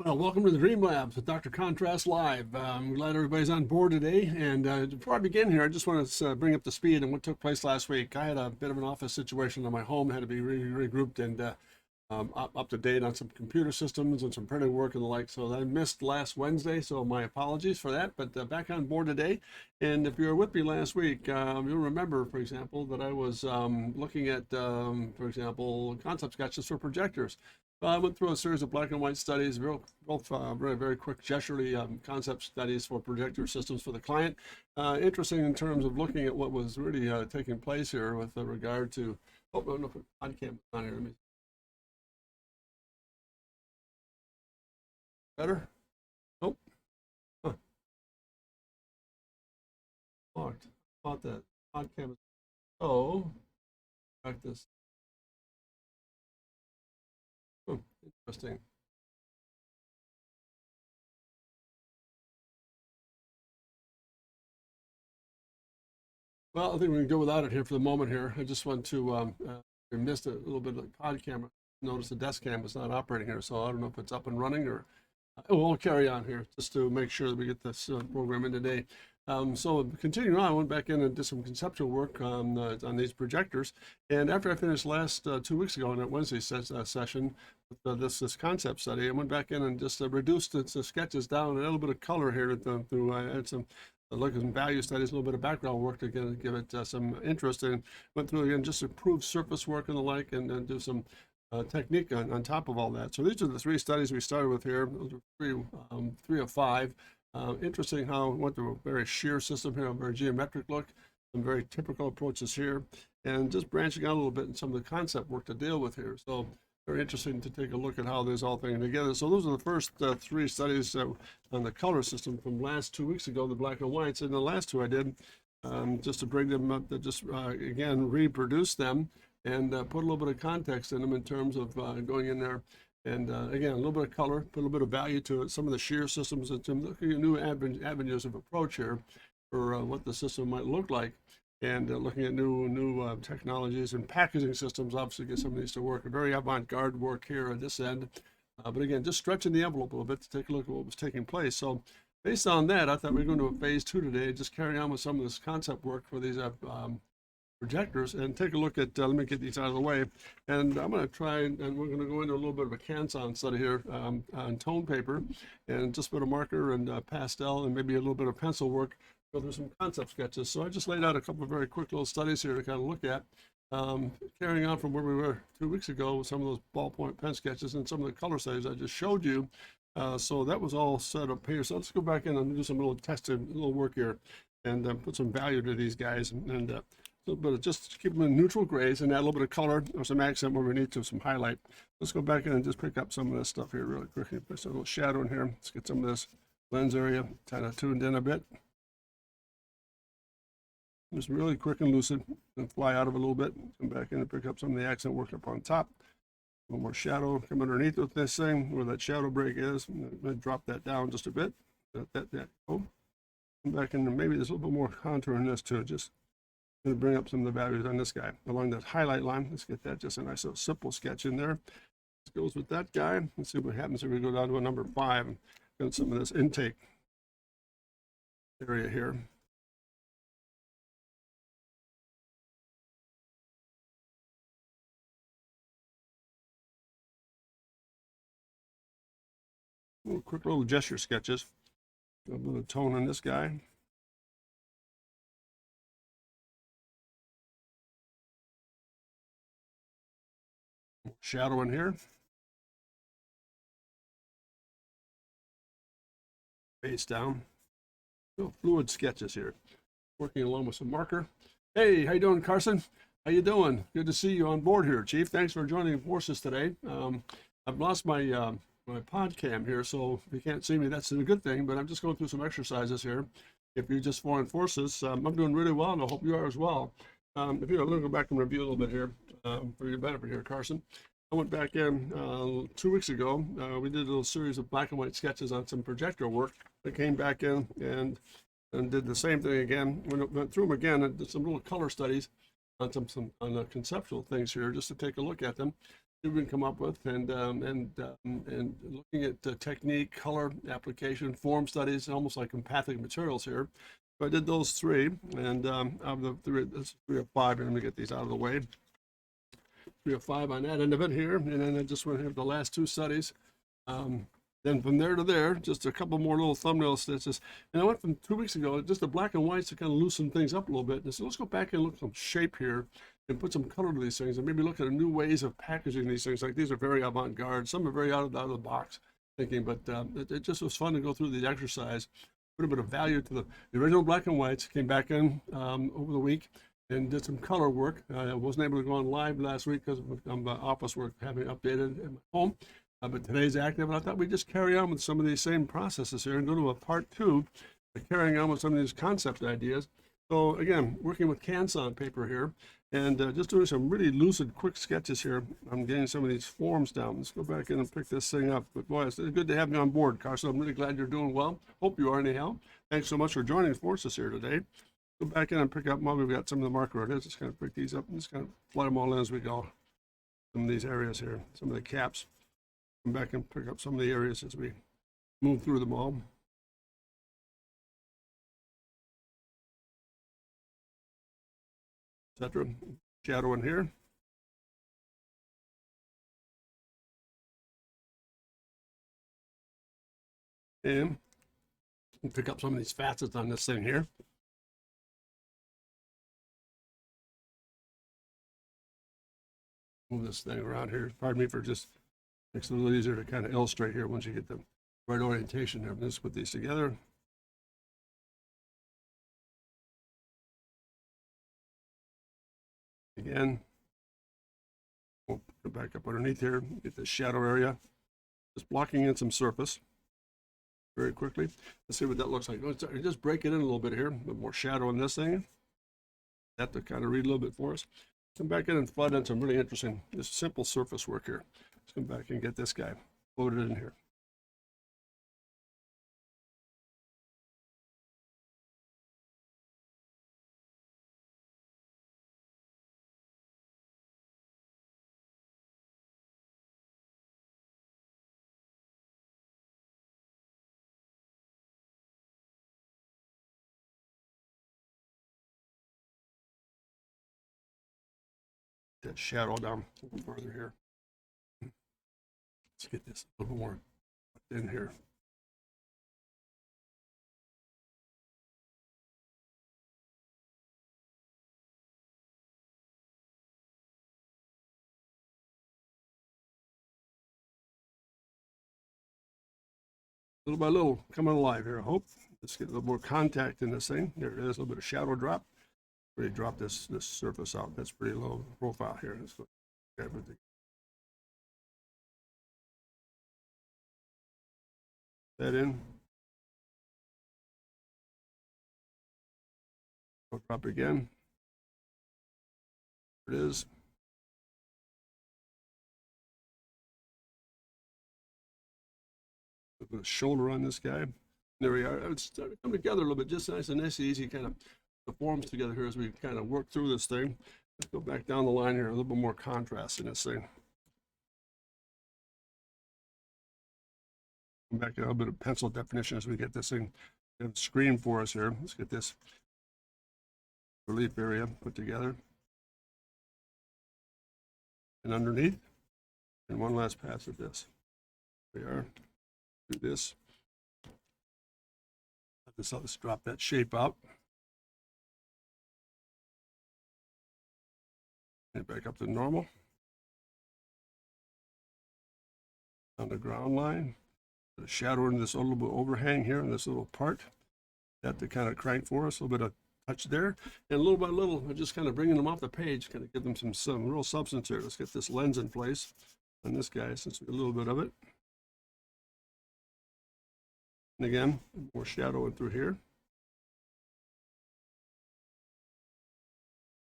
Well, welcome to the Dream Labs with Dr. Contrast Live. I'm glad everybody's on board today. And before I begin here, I just want to bring up the speed and what took place last week. I had a bit of an office situation in my home, had to be regrouped and up to date on some computer systems and some printing work and the like. So I missed last Wednesday, so my apologies for that. But back on board today. And if you were with me last week, you'll remember, for example, that I was looking at, for example, concept sketches for projectors. I went through a series of black and white studies, both very, very quick gesturely concept studies for projector systems for the client. Interesting in terms of looking at what was really taking place here with regard to, oh, I don't know if on cam on here. Let me, better? Nope. Huh. Locked. Thought that on cam. Oh, practice. Interesting. Well, I think we can go without it here for the moment here. I just want to, we missed a little bit of the pod camera. Notice the desk cam is not operating here, so I don't know if it's up and running or we'll carry on here just to make sure that we get this program in today. So continuing on, I went back in and did some conceptual work on these projectors. And after I finished last 2 weeks ago in that Wednesday session with this concept study, I went back in and just reduced the sketches down a little bit of color here through add some look at some value studies, a little bit of background work to give it some interest, and went through again just improved surface work and the like, and do some technique on top of all that. So these are the three studies we started with here. Those are three of five. Interesting how we went through a very sheer system here, a very geometric look, some very typical approaches here, and just branching out a little bit in some of the concept work to deal with here. So very interesting to take a look at how this all thing together. So those are the first three studies on the color system from last 2 weeks ago, the black and whites, and the last two I did just to bring them up, to just again reproduce them and put a little bit of context in them in terms of going in there. And again, a little bit of color, put a little bit of value to it. Some of the shear systems, and some looking at new avenues of approach here for what the system might look like, and looking at new technologies and packaging systems. Obviously, get some of these to work. A very avant-garde work here at this end, but again, just stretching the envelope a little bit to take a look at what was taking place. So, based on that, I thought we were going to a phase two today, just carry on with some of this concept work for these projectors and take a look at, let me get these out of the way. And I'm going to try, and we're going to go into a little bit of a Canson study here on tone paper, and just put a marker and pastel and maybe a little bit of pencil work, go through some concept sketches. So I just laid out a couple of very quick little studies here to kind of look at, carrying on from where we were 2 weeks ago with some of those ballpoint pen sketches and some of the color studies I just showed you. So that was all set up here. So let's go back in and do some little testing, little work here, and put some value to these guys. And but just keep them in neutral grays and add a little bit of color or some accent where we need to, some highlight. Let's go back in and just pick up some of this stuff here really quickly. Put a little shadow in here. Let's get some of this lens area kind of tuned in a bit. Just really quick and lucid, and fly out of it a little bit. Come back in and pick up some of the accent work up on top. A little more shadow come underneath with this thing where that shadow break is. I'm going to drop that down just a bit. Oh, come back in and maybe there's a little bit more contour in this too. Just going to bring up some of the values on this guy along that highlight line. Let's get that just a nice little simple sketch in there. This goes with that guy. Let's see what happens if we go down to a number 5 and get some of this intake area here. Quick little gesture sketches. A little bit of tone on this guy. Shadow in here. Face down. Little fluid sketches here. Working along with some marker. Hey, how you doing, Carson? How you doing? Good to see you on board here, Chief. Thanks for joining forces today. I've lost my my pod cam here, so if you can't see me, that's a good thing. But I'm just going through some exercises here. If you're just foreign forces, I'm doing really well, and I hope you are as well. If you're going to go back and review a little bit here for your benefit here, Carson. I went back in 2 weeks ago. We did a little series of black and white sketches on some projector work. I came back in and did the same thing again. Went through them again and did some little color studies on some on the conceptual things here, just to take a look at them. we've been come up with, and looking at technique, color application, form studies, almost like empathic materials here. So I did those three, and out of the three, this is 3 of 5. And let me get these out of the way. 3 of 5 on that end of it here, and then I just went here with the last 2 studies. Then from there to there, just a couple more little thumbnail stitches. And I went from 2 weeks ago, just the black and whites to kind of loosen things up a little bit. And so let's go back and look at some shape here and put some color to these things, and maybe look at new ways of packaging these things. Like these are very avant-garde. Some are very out of the box thinking, but it just was fun to go through the exercise, put a bit of value to the original black and whites, came back in over the week and did some color work. I wasn't able to go on live last week because of office work having updated at my home. But today's active, and I thought we'd just carry on with some of these same processes here and go to a part 2, carrying on with some of these concept ideas. So again, working with Canson paper here, and just doing some really lucid, quick sketches here. I'm getting some of these forms down. Let's go back in and pick this thing up. But boy, it's good to have you on board, Carson. I'm really glad you're doing well. Hope you are anyhow. Thanks so much for joining forces here today. Go back in and pick up, well, we've got some of the marker ideas. Just kind of pick these up and just kind of flood them all in as we go. Some of these areas here, some of the caps. Come back and pick up some of the areas as we move through them all. Etc. Shadow in here. And pick up some of these facets on this thing here. Move this thing around here. Pardon me for just makes it a little easier to kind of illustrate here once you get the right orientation here. Let's put these together. Again, we'll go back up underneath here, get the shadow area, just blocking in some surface very quickly. Let's see what that looks like. Just break it in a little bit here, a bit more shadow on this thing. That to kind of read a little bit for us. Come back in and flood in some really interesting, just simple surface work here. Let's come back and get this guy loaded in here. That shadow down a little further here. Let's get this a little more in here. Little by little, coming alive here, I hope. Let's get a little more contact in this thing. There it is, a little bit of shadow drop. Really drop this surface out. That's pretty low profile here. Let's look at everything. That in. I'll drop again. There it is. Put a shoulder on this guy. There we are. It's starting to come together a little bit, just nice and easy, kind of the forms together here as we kind of work through this thing. Let's go back down the line here, a little bit more contrast in this thing. Come back to a little bit of pencil definition as we get this thing screen for us here. Let's get this relief area put together. And underneath, and one last pass of this. There we are. Do this. Let's drop that shape out. And back up to normal. On the ground line. Put a shadow in this little bit overhang here in this little part. That to kind of crank for us, a little bit of touch there. And little by little, we're just kind of bringing them off the page, kind of give them some real substance here. Let's get this lens in place on this guy, since we get a little bit of it. And again, more shadow in through here.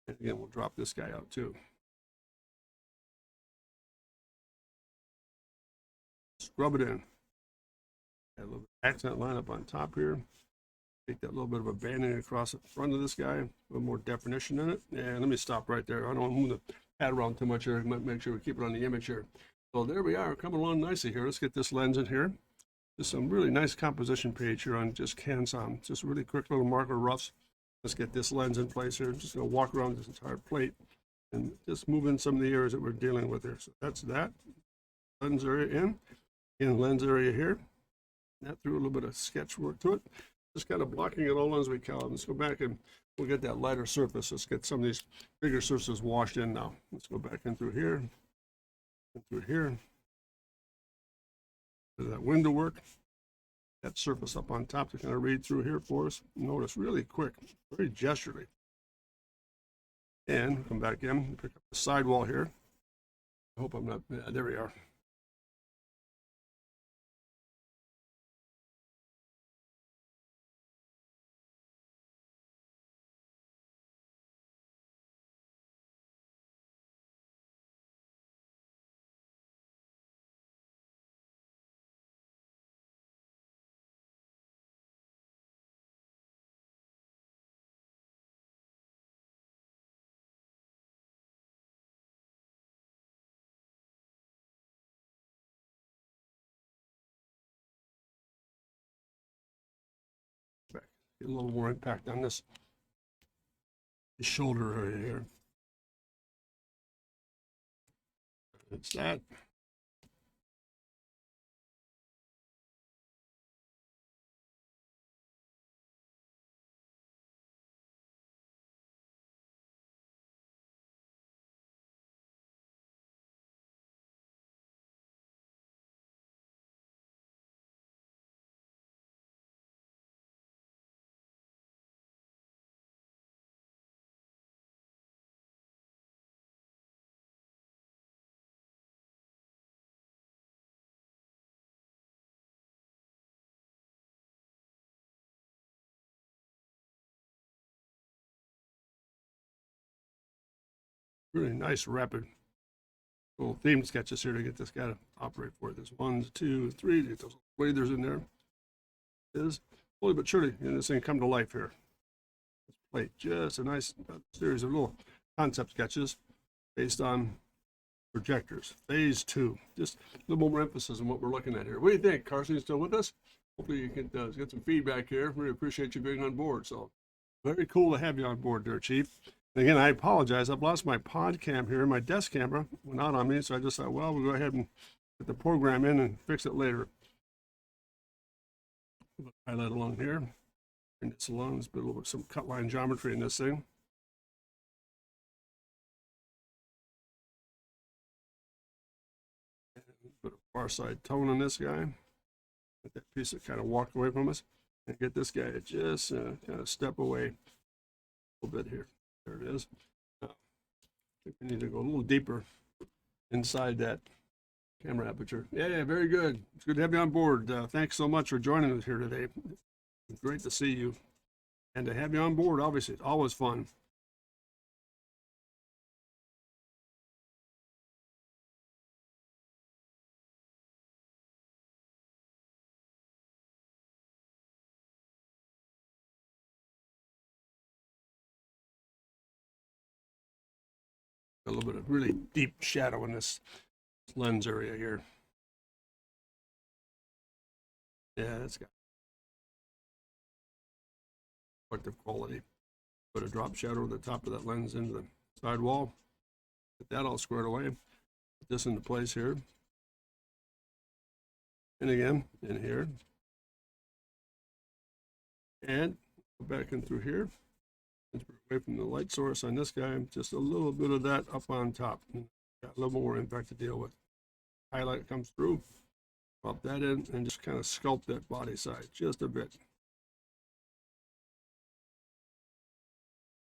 And again, we'll drop this guy out too. Scrub it in. Add a little accent line up on top here. Take that little bit of a banding across the front of this guy. A little more definition in it. And let me stop right there. I don't want to move pat around too much here. Make sure we keep it on the image here. So there we are, coming along nicely here. Let's get this lens in here. Just some really nice composition page here on just CanSom. Just really quick little marker roughs. Let's get this lens in place here. Just gonna walk around this entire plate and just move in some of the areas that we're dealing with here. So that's that. Lens area in lens area here. That threw a little bit of sketch work to it. Just kind of blocking it all as we can. Let's go back and we'll get that lighter surface. Let's get some of these bigger surfaces washed in now. Let's go back in through here, and through here. That window work, that surface up on top to kind of read through here for us. Notice really quick, very gesturally. And come back in, pick up the sidewall here. I hope I'm not, yeah, there we are. Back. Get a little more impact on this shoulder area here. It's that. Really nice, rapid little theme sketches here to get this guy to operate for it. There's 1, 2, 3. Get those waders in there. It is slowly but surely, and this thing come to life here. This plate, just a nice series of little concept sketches based on projectors. Phase 2. Just a little more emphasis on what we're looking at here. What do you think? Carson, you still with us? Hopefully you can get some feedback here. Really appreciate you being on board. So very cool to have you on board there, Chief. And again, I apologize. I've lost my pod cam here. My desk camera went out on me, so I just thought, well, we'll go ahead and get the program in and fix it later. Highlight along here. Bring this along. Let's put a little bit some cut line geometry in this thing. Put a far side tone on this guy. Get that piece that kind of walked away from us. And get this guy to just kind of step away a little bit here. There it is. I think we need to go a little deeper inside that camera aperture. Yeah, very good. It's good to have you on board. Thanks so much for joining us here today. It's great to see you. And to have you on board, obviously, it's always fun. A little bit of really deep shadow in this lens area here. Yeah, that's got reflective quality. Put a drop shadow on the top of that lens into the side wall. Get that all squared away. Put this into place here. And again, in here. And go back in through here. Away from the light source on this guy, just a little bit of that up on top. Got a little more impact to deal with. Highlight comes through, pop that in, and just kind of sculpt that body side just a bit.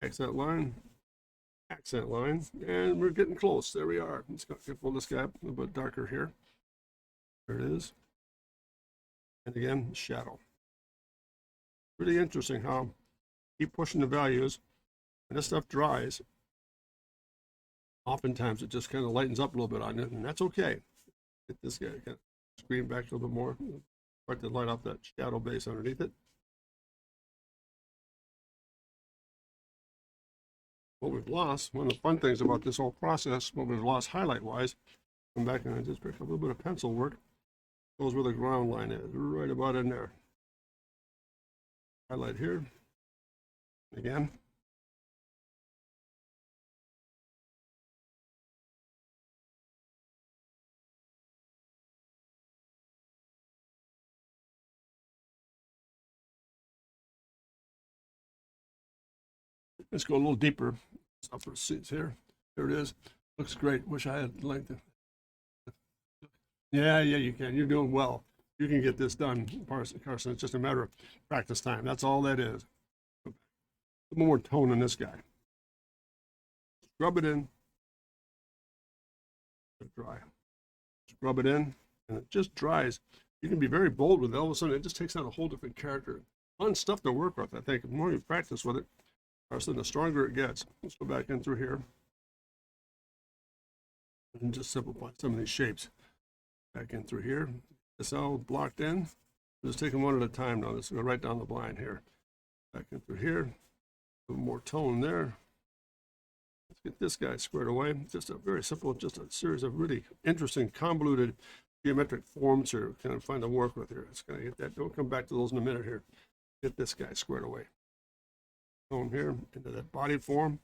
Accent line, and we're getting close. There we are. Let's pull this guy up a little bit darker here. There it is. And again, shadow. Really interesting how keep pushing the values. When this stuff dries, oftentimes it just kind of lightens up a little bit on it, and that's okay. Get this guy kind of screen back a little bit more. Start to light up that shadow base underneath it. what we've lost, one of the fun things about this whole process, what we've lost highlight-wise, come back and I just pick up a little bit of pencil work, goes where the ground line is, right about in there. Highlight here, again. Let's go a little deeper. Upper seats here. There it is. Looks great. Wish I had length. Yeah, you can. You're doing well. You can get this done, Carson. It's just a matter of practice time. That's all that is. A little more tone in this guy. Scrub it in. Dry. Scrub it in, and it just dries. You can be very bold with it. All of a sudden, it just takes on a whole different character. Fun stuff to work with, I think. The more you practice with it, Carson, the stronger it gets. Let's go back in through here and just simplify some of these shapes. Back in through here. This all blocked in. Just take them one at a time now. Let's go right down the blind here. Back in through here. A little more tone there. Let's get this guy squared away. Just a very simple, just a series of really interesting, convoluted geometric forms here. Kind of find to work with here. It's gonna get that. Don't come back to those in a minute here. Get this guy squared away. Tone here into that body form.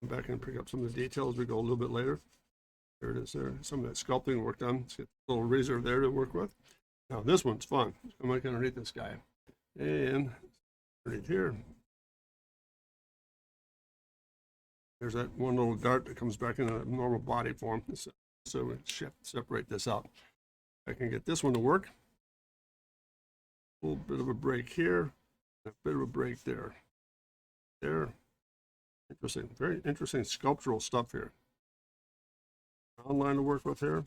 Come back and pick up some of the details. We go a little bit later. There it is there. Some of that sculpting work done. Let's get a little razor there to work with. Now this one's fun. I'm like underneath this guy. And underneath here. There's that one little dart that comes back in a normal body form. So we separate this out. I can get this one to work. A little bit of a break here. A bit of a break there. There. Interesting. Very interesting sculptural stuff here. Online to work with here.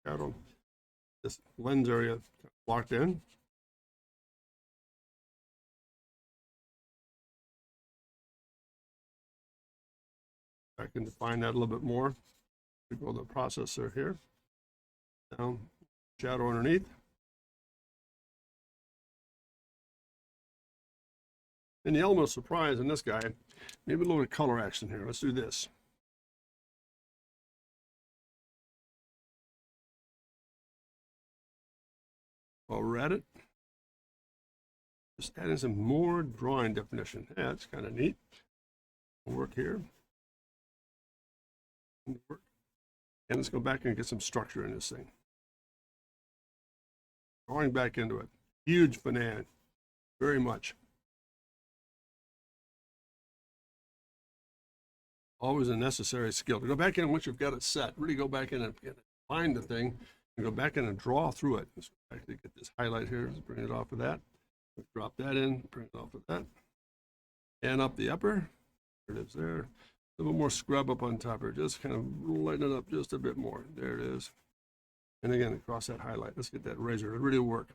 Got this lens area blocked in. I can define that a little bit more. We go to the processor here. Down, shadow underneath. And the element of surprise in this guy, maybe a little bit of color action here. Let's do this. While we're at it, just adding some more drawing definition. Yeah, that's kind of neat. We'll work here. And let's go back and get some structure in this thing. Drawing back into it. Huge banana. Very much. Always a necessary skill. To go back in once you've got it set, really go back in and find the thing and go back in and draw through it. Let's actually get this highlight here. Let's bring it off of that. Let's drop that in, bring it off of that. And up the upper. There it is there. A little more scrub up on top here. Just kind of lighten it up just a bit more. There it is. And again, across that highlight. Let's get that razor to really work.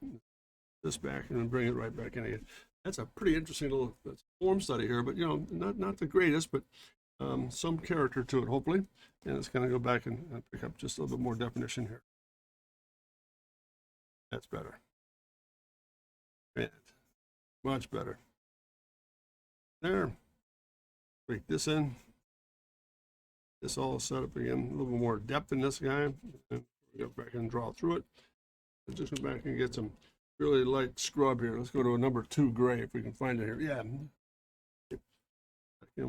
This back and then bring it right back in again. That's a pretty interesting little form study here, but you know, not the greatest, but some character to it, hopefully. And it's going to go back and pick up just a little bit more definition here. That's better. And much better. There. Break this in. This all set up again. A little bit more depth in this guy. And go back and draw through it. Let's just go back and get some really light scrub here. Let's go to a number 2 gray if we can find it here. Yeah. And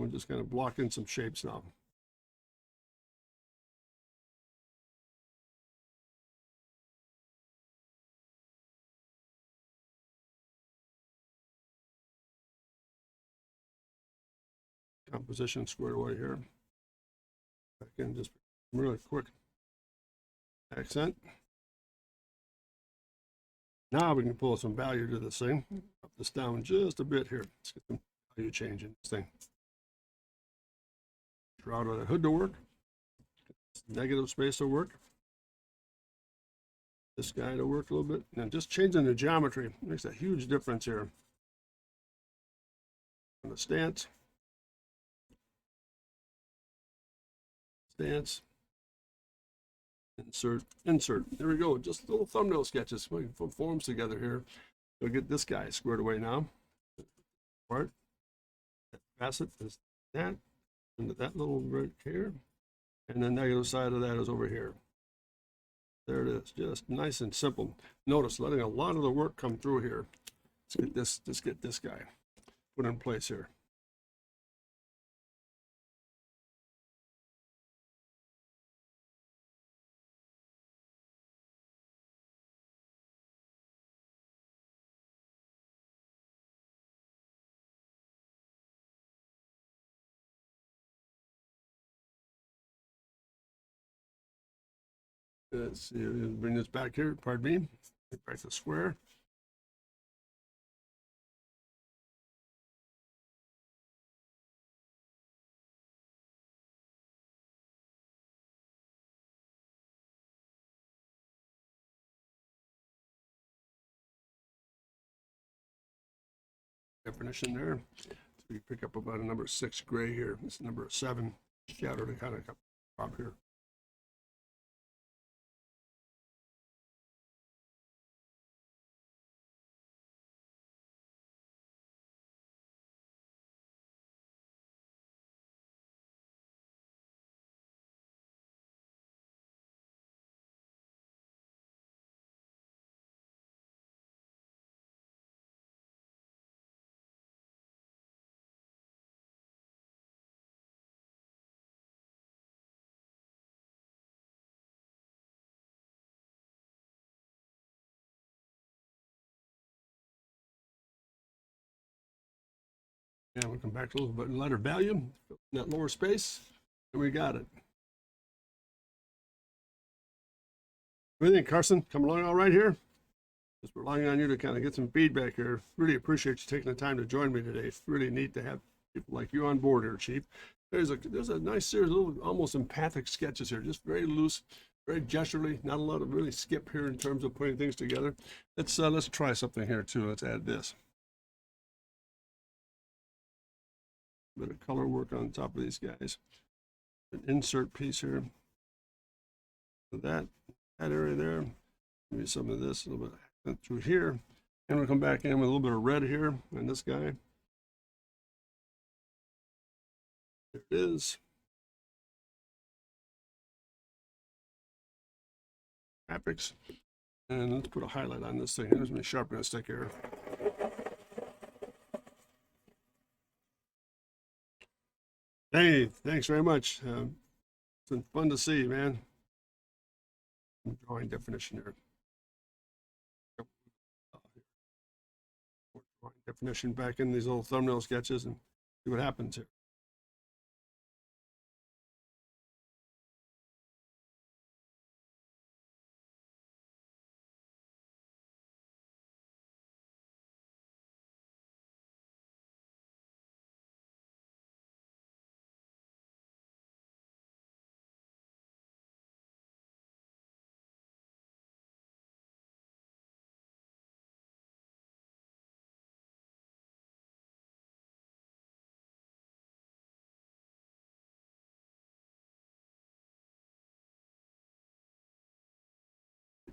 we're just kind of blocking some shapes now. Composition squared away here. Back in just really quick accent. Now we can pull some value to this thing. Up this down just a bit here. Let's get some value change in this thing. Shroud of the hood to work. Negative space to work. This guy to work a little bit. And just changing the geometry makes a huge difference here. On the stance. Stance. Insert, insert. There we go. Just little thumbnail sketches. We can put forms together here. We'll get this guy squared away now. Part. Facet is that. Into that little right here. And the negative side of that is over here. There it is. Just nice and simple. Notice letting a lot of the work come through here. Let's get this guy put in place here. Let's see, bring this back here, pardon me. Get back to the square. Definition there. So you pick up about a number 6 gray here. It's number 7 shadow to kind of pop here. And we'll come back to a little bit lighter value in that lower space, and we got it. What do you think, Carson? Coming along all right here? Just relying on you to kind of get some feedback here. Really appreciate you taking the time to join me today. It's really neat to have people like you on board here, Chief. There's a nice series of little almost empathic sketches here, just very loose, very gesturally, not a lot of really skip here in terms of putting things together. Let's try something here too. Let's add this. A bit of color work on top of these guys. An insert piece here. So that area there. Maybe some of this, a little bit of accent through here. And we'll come back in with a little bit of red here and this guy. There it is. Graphics. And let's put a highlight on this thing. Here's my sharpening stick here. Hey, thanks very much. It's been fun to see, man. Drawing definition here. Drawing definition back in these little thumbnail sketches and see what happens here.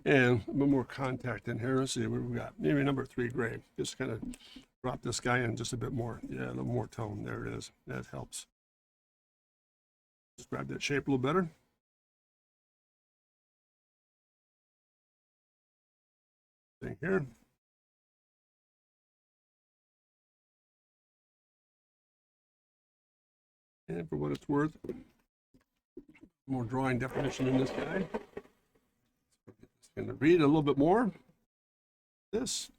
And a bit more contact in here. Let's see what we've got. Maybe number 3 gray. Just kind of drop this guy in just a bit more. Yeah, a little more tone. There it is. That helps. Just grab that shape a little better. Thing here. And for what it's worth, more drawing definition in this guy. Going to read a little bit more. This.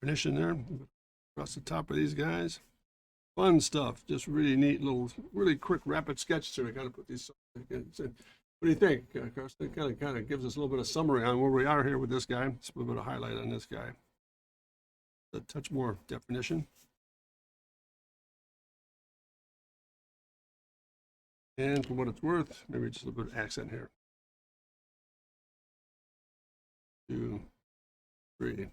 definition there across the top of these guys. Fun stuff, just really neat little, really quick, rapid sketches here. I kind of put these. What do you think, Carson? It kind of gives us a little bit of summary on where we are here with this guy. Just a little bit of highlight on this guy. A touch more definition. And for what it's worth, maybe just a little bit of accent here. 2, 3,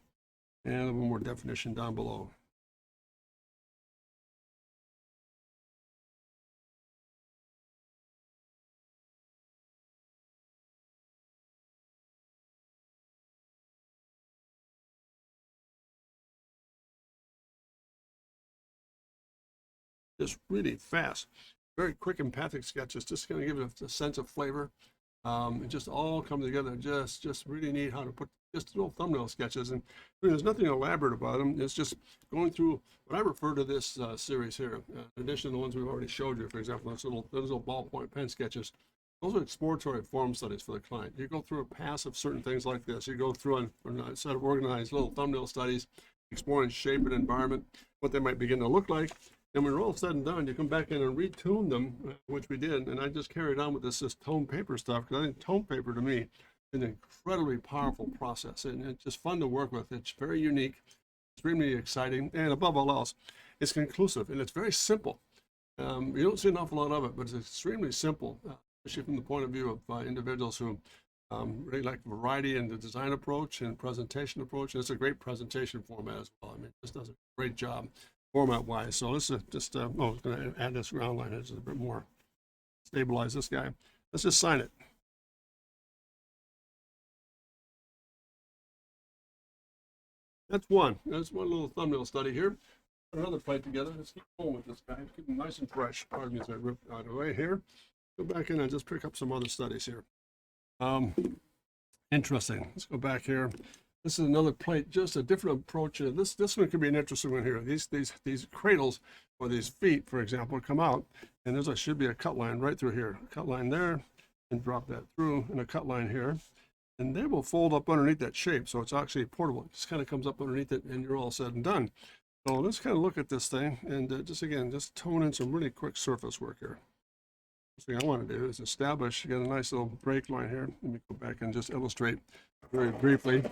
and a little more definition down below. Just really fast, very quick empathic sketches, just going to give it a sense of flavor. It just all come together, just really neat how to put just little thumbnail sketches. And I mean, there's nothing elaborate about them. It's just going through what I refer to this series here, in addition to the ones we've already showed you. For example, those little ballpoint pen sketches. Those are exploratory form studies for the client. You go through a pass of certain things like this. You go through a set of organized little thumbnail studies, exploring shape and environment, what they might begin to look like. And when we're all said and done, you come back in and retune them, which we did. And I just carried on with this tone paper stuff, because I think tone paper to me is an incredibly powerful process. And it's just fun to work with. It's very unique, extremely exciting. And above all else, it's conclusive and it's very simple. You don't see an awful lot of it, but it's extremely simple, especially from the point of view of individuals who really like variety in the design approach and presentation approach. And it's a great presentation format as well. I mean, it just does a great job format wise. So this is just, I was going to add this ground line just a bit more, stabilize this guy. Let's just sign it. That's one little thumbnail study here. Put another plate together. Let's keep going with this guy. Keep him nice and fresh. Pardon me as I rip out of the way here. Go back in and just pick up some other studies here. Interesting. Let's go back here. This is another plate, just a different approach. This one could be an interesting one here. These cradles or these feet, for example, come out, and there's should be a cut line right through here. A cut line there, and drop that through, and a cut line here. And they will fold up underneath that shape, so it's actually portable. It just kind of comes up underneath it, and you're all said and done. So let's kind of look at this thing, and just tone in some really quick surface work here. First thing I want to do is establish, you got a nice little break line here. Let me go back and just illustrate very briefly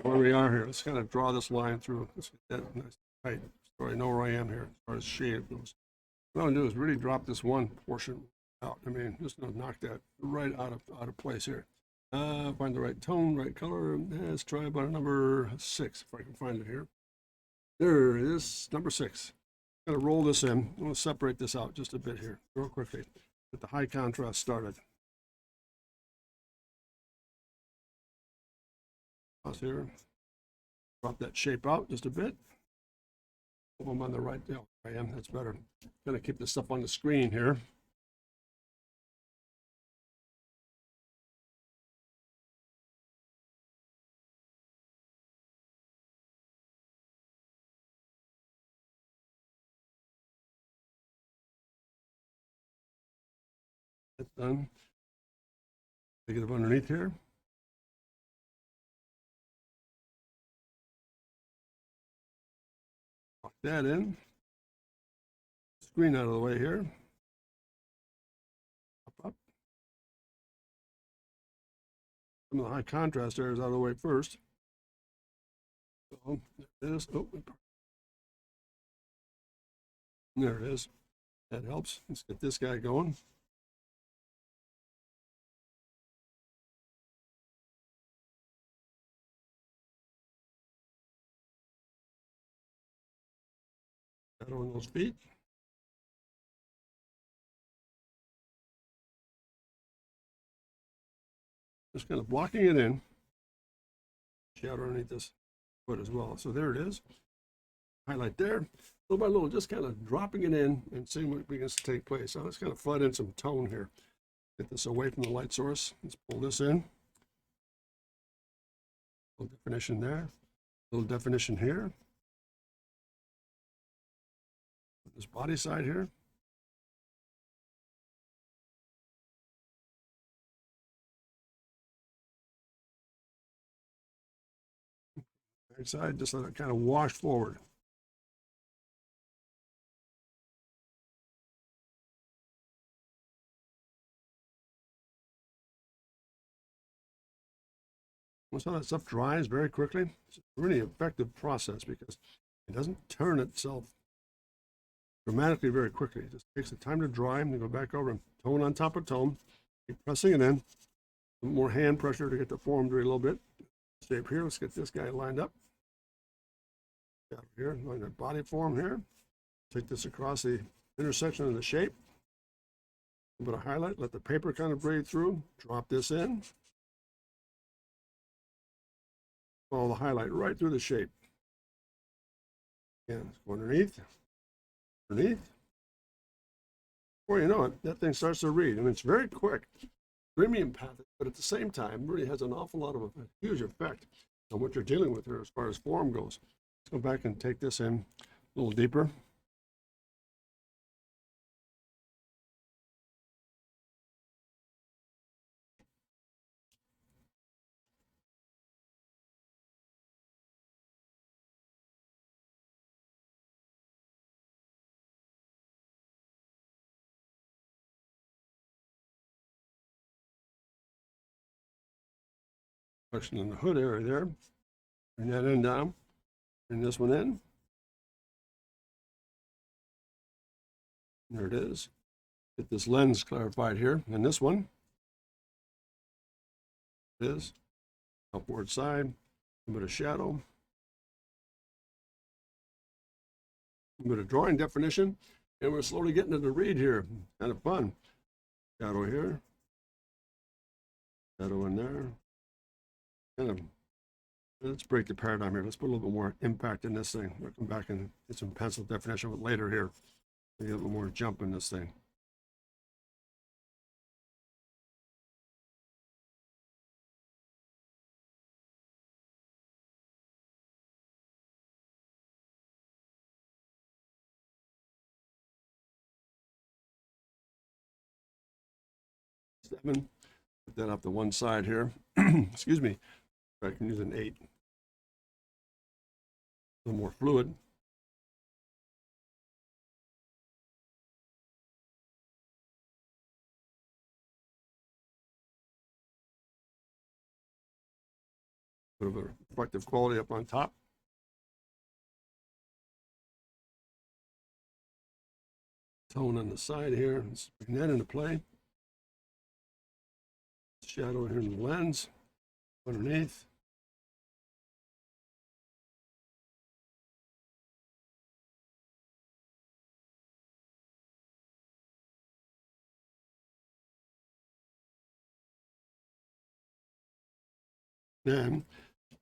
where we are here. Let's kind of draw this line through. Let's get that nice tight so I know where I am here as far as shade goes. What I'm going to do is really drop this one portion out. I mean, just knock that right out of place here. Find the right tone, right color. Let's try about a number 6 if I can find it here. There it is, number 6. I'm going to roll this in. I'm going to separate this out just a bit here, real quickly. Get the high contrast started. Pause here. Drop that shape out just a bit. I'm on the right. Oh, I am. That's better. Going to keep this up on the screen here. That's done. Take it up underneath here. Lock that in. Screen out of the way here. Up. Some of the high contrast areas out of the way first. So there it is. Oh, there it is. That helps. Let's get this guy going. Shadow on those feet. Just kind of blocking it in. Shadow underneath this foot as well. So there it is. Highlight there. Little by little, just kind of dropping it in and seeing what begins to take place. So let's kind of flood in some tone here. Get this away from the light source. Let's pull this in. A little definition there. A little definition here. This body side here. Back side, just let it kind of wash forward. Once all that stuff dries very quickly, it's a really effective process because it doesn't turn itself dramatically very quickly. It just takes the time to dry and then go back over and tone on top of tone. Keep pressing it in. Some more hand pressure to get the form dry a little bit. Shape here. Let's get this guy lined up. Got here, line that body form here. Take this across the intersection of the shape. A bit of highlight. Let the paper kind of breathe through. Drop this in. Follow the highlight right through the shape. Again, go underneath. Underneath. Before you know it, that thing starts to read. I mean, it's very quick, extremely empathic, but at the same time, really has an awful lot of a huge effect on what you're dealing with here as far as form goes. Let's go back and take this in a little deeper. Section in the hood area there. Bring that end down. Bring this one in. There it is. Get this lens clarified here. And this one is upward side, a bit of shadow, a bit of drawing definition, and we're slowly getting into the read here. Kind of fun. Shadow here, shadow in there. Kind of, let's break the paradigm here. Let's put a little bit more impact in this thing. We'll come back and get some pencil definition later here. Get a little more jump in this thing. Seven. Put that up to one side here. Excuse me. I can use an 8. A little more fluid. Bit of a reflective quality up on top. Tone on the side here. Let's bring that into play. Shadow here in the lens. Underneath. And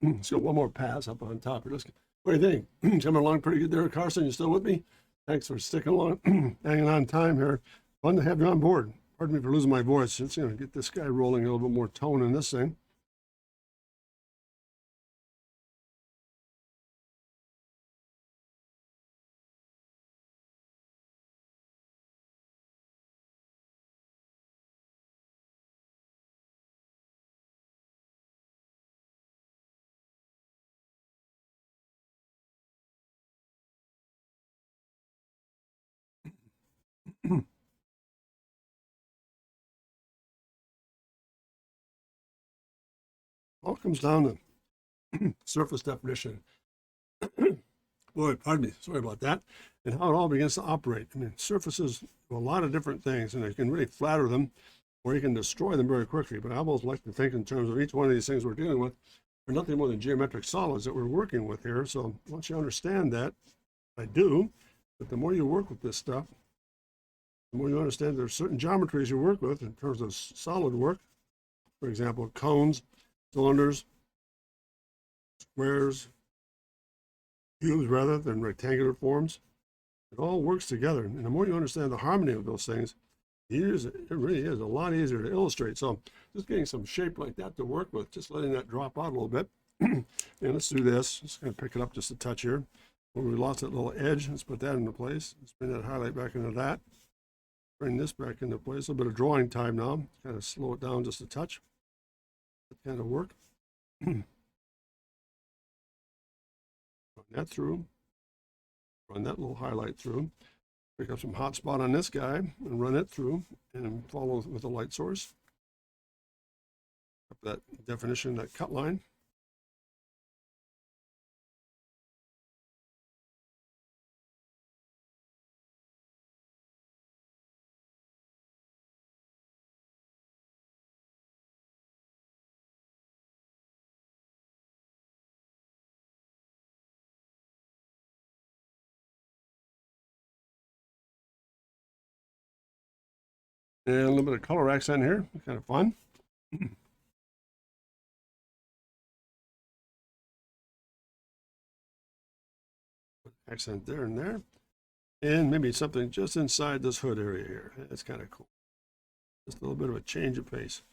let's go one more pass up on top here. What do you think? It's coming along pretty good there, Carson. You still with me? Thanks for sticking along, hanging on time here. Fun to have you on board. Pardon me for losing my voice. Let's get this guy rolling, a little bit more tone in this thing. All comes down to surface definition. Boy, pardon me, sorry about that. And how it all begins to operate. I mean, surfaces do a lot of different things, and you can really flatter them, or you can destroy them very quickly. But I almost like to think in terms of each one of these things we're dealing with are nothing more than geometric solids that we're working with here. So once you understand that, I do, but the more you work with this stuff, the more you understand there's certain geometries you work with in terms of solid work. For example, cones, cylinders, squares, cubes rather than rectangular forms. It all works together. And the more you understand the harmony of those things, it really is a lot easier to illustrate. So just getting some shape like that to work with, just letting that drop out a little bit. And let's do this. Just going to pick it up just a touch here. When we lost that little edge, let's put that into place. Let's bring that highlight back into that. Bring this back into place. A little bit of drawing time now. Kind of slow it down just a touch. That kind of work. that through, run that little highlight through, pick up some hot spot on this guy and run it through and follow with a light source. Up that definition, that cut line. And a little bit of color accent here, kind of fun. Accent there and there. And maybe something just inside this hood area here. That's kind of cool. Just a little bit of a change of pace.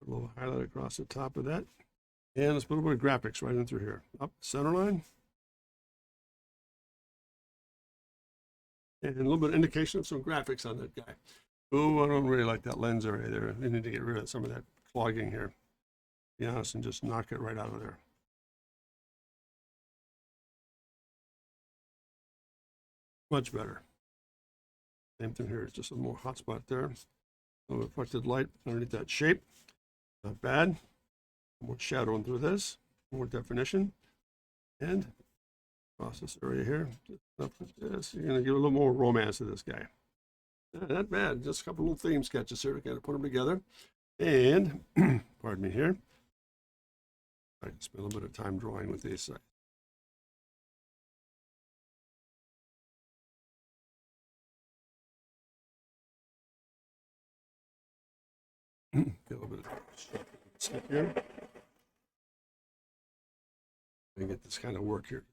Put a little highlight across the top of that. And let's put a little bit of graphics right in through here. Up center line. And a little bit of indication of some graphics on that guy. Oh, I don't really like that lens area there. We need to get rid of some of that clogging here, to be honest, and just knock it right out of there. Much better. Same thing here, it's just a more hot spot there. A little reflected light underneath that shape. Not bad. More shadowing through this, more definition. And across this area here, up like this, you're going to give a little more romance to this guy. Not bad. Just a couple little theme sketches here to kind of put them together. And, pardon me here, I can spend a little bit of time drawing with these. Get a little bit of stick here. And get this kind of work here.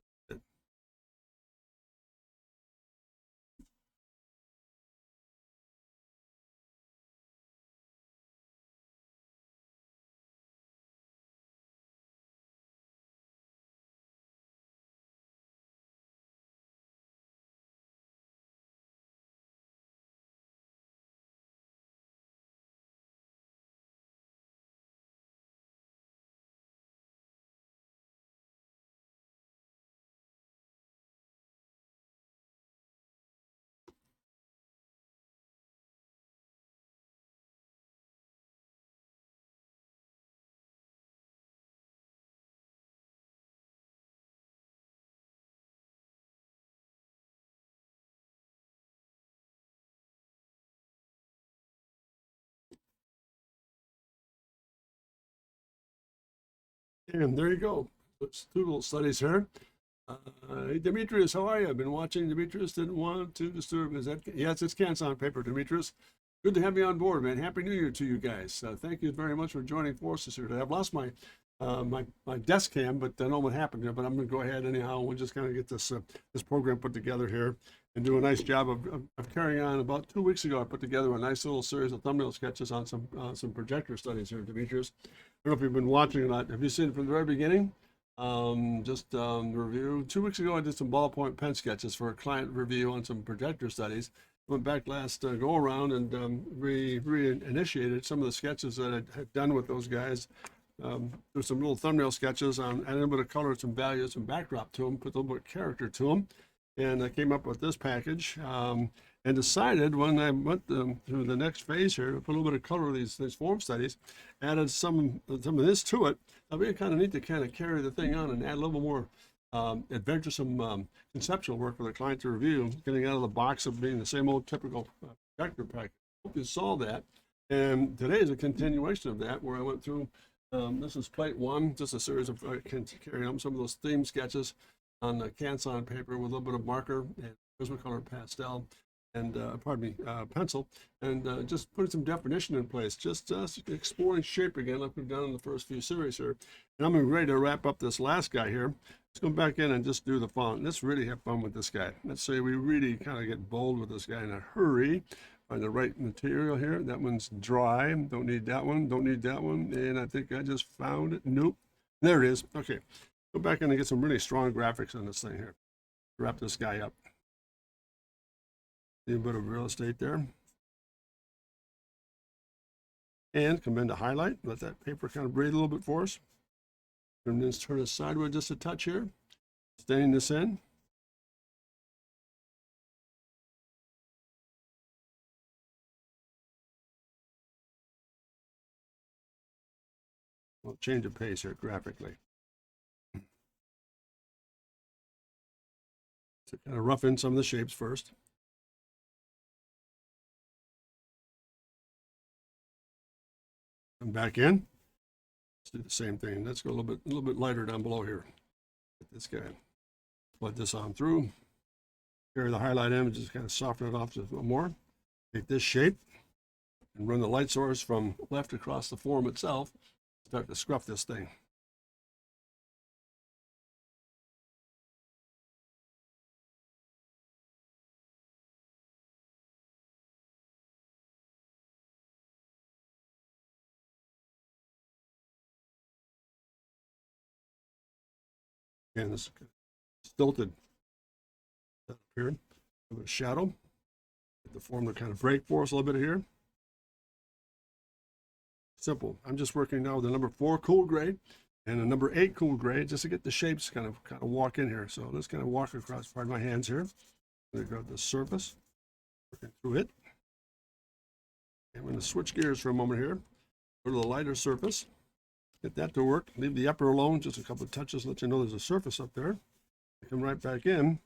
And there you go. Let's do little studies here. Hey, Demetrius, how are you? I've been watching. Demetrius didn't want to disturb. Is that? Yes, it's Cans on Paper, Demetrius. Good to have you on board, man. Happy New Year to you guys. Thank you very much for joining forces here today. I've lost my my desk cam, but I know what happened here. But I'm going to go ahead anyhow. We'll just kind of get this this program put together here and do a nice job of carrying on. About 2 weeks ago, I put together a nice little series of thumbnail sketches on some projector studies here, Demetrius. I don't know if you've been watching or not. Have you seen it from the very beginning? The review. 2 weeks ago, I did some ballpoint pen sketches for a client review on some projector studies. Went back last go around and reinitiated some of the sketches that I had done with those guys. There's some little thumbnail sketches on, added a bit of color, some values, some backdrop to them, put a little bit of character to them. And I came up with this package and decided when I went through the next phase here to put a little bit of color of these form studies, added some of this to it. It'll be kind of neat to kind of carry the thing on and add a little more adventuresome conceptual work for the client to review, getting out of the box of being the same old typical projector package. Hope you saw that. And today is a continuation of that, where I went through, this is plate one, just a series of, carrying on some of those theme sketches on Canson paper with a little bit of marker and Prismacolor pastel and, pencil, and just putting some definition in place, just exploring shape again like we've done in the first few series here. And I'm ready to wrap up this last guy here. Let's go back in and just do the font. Let's really have fun with this guy. Let's say we really kind of get bold with this guy in a hurry. Find the right material here. That one's dry. Don't need that one. Don't need that one. And I think I just found it. Nope. There it is. Okay. Go back in and get some really strong graphics on this thing here. Wrap this guy up. See a bit of real estate there. And come into highlight. Let that paper kind of breathe a little bit for us. And then turn it sideways just a touch here. Staying this in. We'll change the pace here graphically. So kind of rough in some of the shapes first. Come back in. Let's do the same thing. Let's go a little bit lighter down below here. Get this guy. Let this on through. Carry the highlight in and just kind of soften it off just a little more. Take this shape and run the light source from left across the form itself. Start to scruff this thing. And this stilted up here. A little bit of shadow. Get the form to kind of break for us a little bit here. Simple. I'm just working now with the number 4 cool gray and the number 8 cool gray just to get the shapes kind of walk in here. So let's kind of walk across part of my hands here. I'm going to go to the surface, working through it. I'm going to switch gears for a moment here. Go to the lighter surface. Get that to work. Leave the upper alone, just a couple of touches, let you know there's a surface up there. Come right back in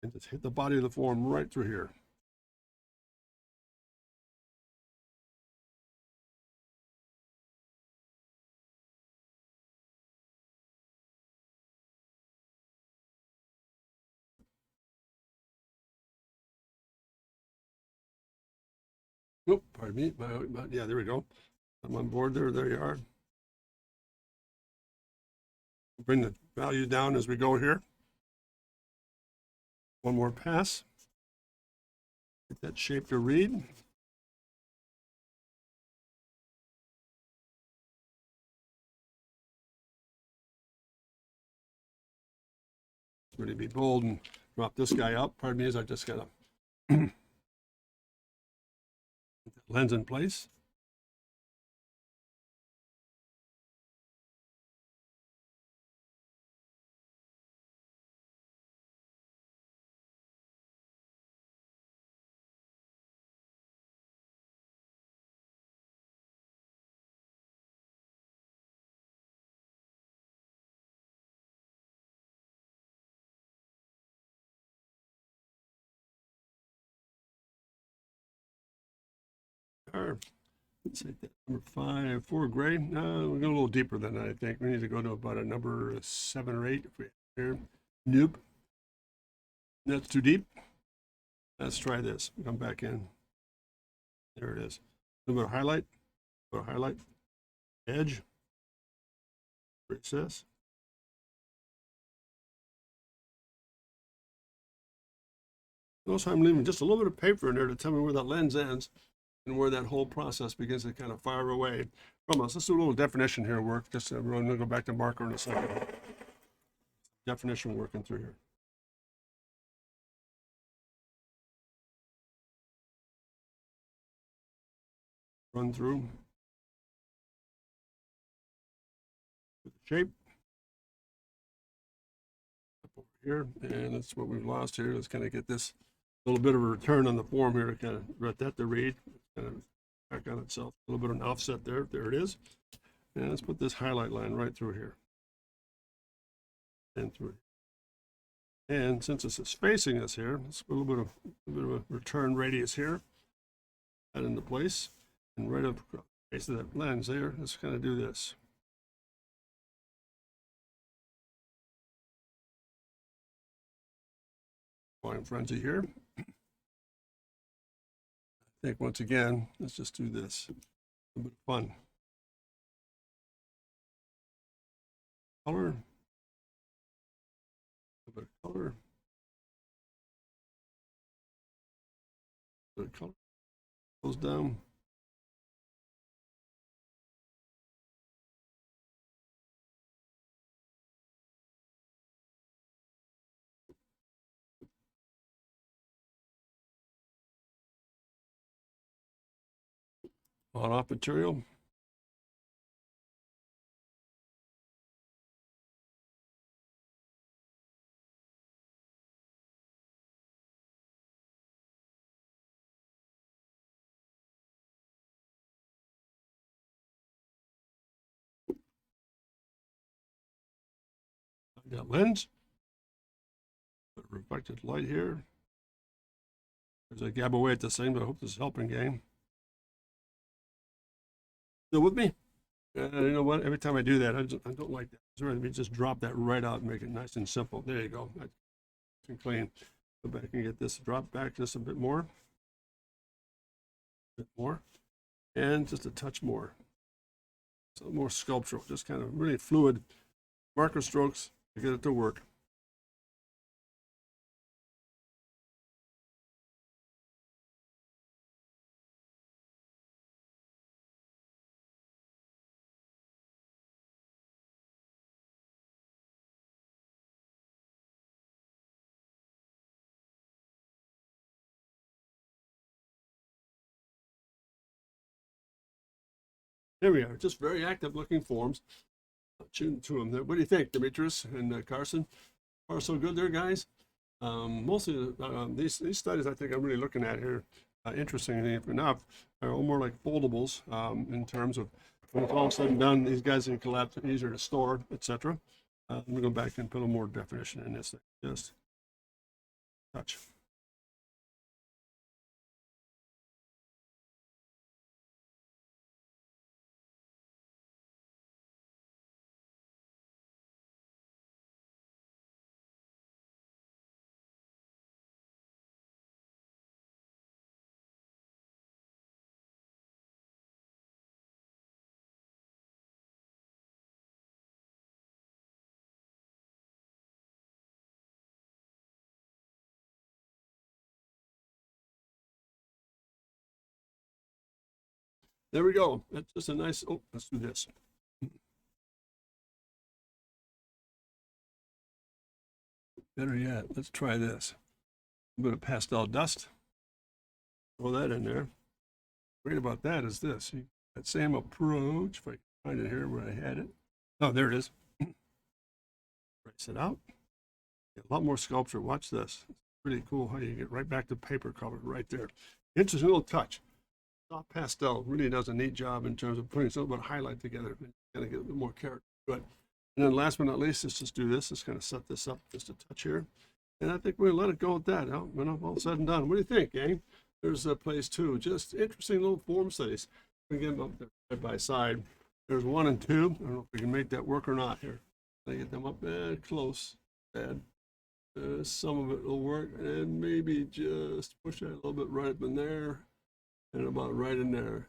and just hit the body of the form right through here. Nope, pardon me. Yeah, there we go. I'm on board there. There you are. Bring the value down as we go here. One more pass. Get that shape to read. Really be bold and drop this guy up. Pardon me as I just got to lens in place. Let's take that number 5, 4 gray. We'll go a little deeper than that, I think. We need to go to about a number 7 or 8 if we here. Nope. That's too deep. Let's try this. Come back in. There it is. A little bit of highlight. A little highlight. Edge. Recess. Notice I'm leaving just a little bit of paper in there to tell me where that lens ends and where that whole process begins to kind of fire away from us. Let's do a little definition here work. Just we're going to go back to marker in a second. Definition working through here. Run through. With the shape. Up over here. And that's what we've lost here. Let's kind of get this little bit of a return on the form here to kind of let that to read. Kind of back on itself. A little bit of an offset there. There it is. And let's put this highlight line right through here. And through. And since this is facing us here, let's put a little bit of a return radius here. That into place. And right up across the base of that lens there, let's kind of do this. Line frenzy here. I think once again, let's just do this. A little bit of fun. Color. A little bit of color. A little bit of color. Goes down. On off material. That lens, reflected light here. As I gab away at this thing, but I hope this is helping, gang. Still with me? You know what? Every time I do that, I don't like that. So let me just drop that right out and make it nice and simple. There you go. Nice and clean. Go back and get this drop back just a bit more. And just a touch more. So more sculptural, just kind of really fluid marker strokes to get it to work. There we are, just very active looking forms. Shooting to them. What do you think, Demetrius and Carson? Far so good there, guys. Mostly these studies I think I'm really looking at here, interestingly enough, are all more like foldables in terms of when it's all said and done, these guys can collapse, easier to store, etc. Let me go back and put a little more definition in this thing. Just touch. There we go. That's just a nice, oh, let's do this. Better yet, let's try this. A bit of pastel dust. Throw that in there. Great about that is this. That same approach, if I can find it here where I had it. Oh, there it is. Trace it out. Get a lot more sculpture. Watch this. It's pretty cool how you get right back to paper color right there. Interesting little touch. Soft pastel really does a neat job in terms of putting some bit of highlight together and kind of get a bit more character. Good. And then last but not least, let's just do this. Let's kind of set this up just a touch here. And I think we'll let it go at that. When I'm all said and done. What do you think, gang? There's a place too. Just interesting little form studies. We get them up there side by side. There's 1 and 2. I don't know if we can make that work or not here. I get them up close. Bad. Some of it will work, and maybe just push that a little bit right up in there, and about right in there.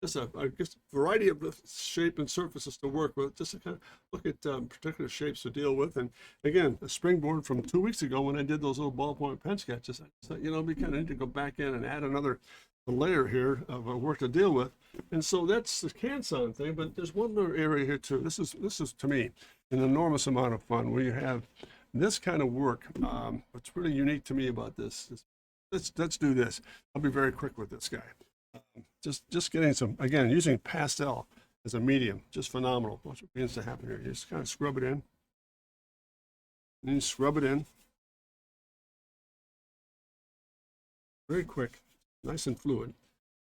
Just I guess, variety of shape and surfaces to work with, just to kind of look at particular shapes to deal with. And again, a springboard from 2 weeks ago when I did those little ballpoint pen sketches, I thought, you know, we kind of need to go back in and add another layer here of work to deal with. And so that's the Canson thing, but there's one other area here too. This is to me an enormous amount of fun where you have this kind of work. What's really unique to me about this is let's do this. I'll be very quick with this guy. Just getting some, again, using pastel as a medium, just phenomenal. Watch what begins to happen here. You just kind of scrub it in. And you scrub it in. Very quick, nice and fluid.